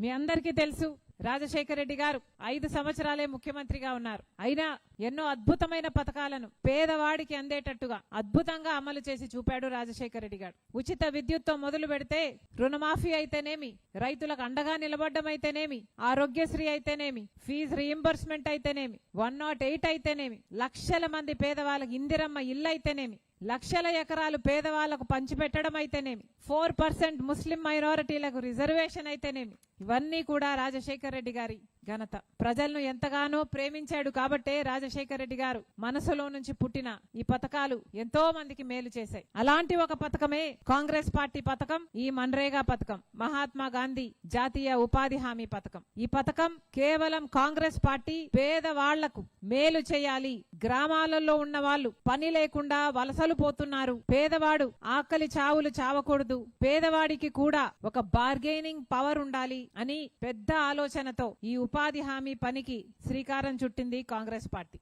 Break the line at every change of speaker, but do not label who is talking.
మీ అందరికీ తెలుసు రాజశేఖర రెడ్డి గారు 5 సంవత్సరాలే ముఖ్యమంత్రిగా ఉన్నారు. అయినా ఎన్నో అద్భుతమైన పథకాలను పేదవాడికి అందేటట్టుగా అద్భుతంగా అమలు చేసి చూపాడు రాజశేఖర రెడ్డి గారు. ఉచిత విద్యుత్తో మొదలు పెడితే రుణమాఫీ అయితేనేమి, రైతులకు అండగా నిలబడ్డం అయితేనేమి, ఆరోగ్యశ్రీ అయితేనేమి, ఫీజు రీయింబర్స్మెంట్ అయితేనేమి, 108 అయితేనేమి, లక్షల మంది పేదవాళ్ళకి ఇందిరమ్మ ఇల్లు అయితేనేమి, లక్షల ఎకరాలు పేదవాళ్లకు పంచిపెట్టడం అయితేనేమి, 4% ముస్లిం మైనారిటీలకు రిజర్వేషన్ అయితేనేమి, ఇవన్నీ కూడా రాజశేఖర రెడ్డి గారి ఘనత. ప్రజలను ఎంతగానో ప్రేమించాడు కాబట్టే రాజశేఖర రెడ్డి గారు మనసులో నుంచి పుట్టిన ఈ పథకాలు ఎంతో మందికి మేలు చేశాయి. అలాంటి ఒక పథకమే కాంగ్రెస్ పార్టీ పథకం, ఈ మన్రేగా పథకం, మహాత్మా గాంధీ జాతీయ ఉపాధి హామీ పథకం. ఈ పథకం కేవలం కాంగ్రెస్ పార్టీ పేదవాళ్లకు మేలు చేయాలి. గ్రామాలలో ఉన్న వాళ్ళు పని లేకుండా వలసలు పోతున్నారు, పేదవాడు ఆకలి చావులు చావకూడదు, పేదవాడికి కూడా ఒక బార్గెనింగ్ పవర్ ఉండాలి అని పెద్ద ఆలోచనతో ఈ ఉపాధి హామీ పనికి శ్రీకారం చుట్టింది కాంగ్రెస్ పార్టీ.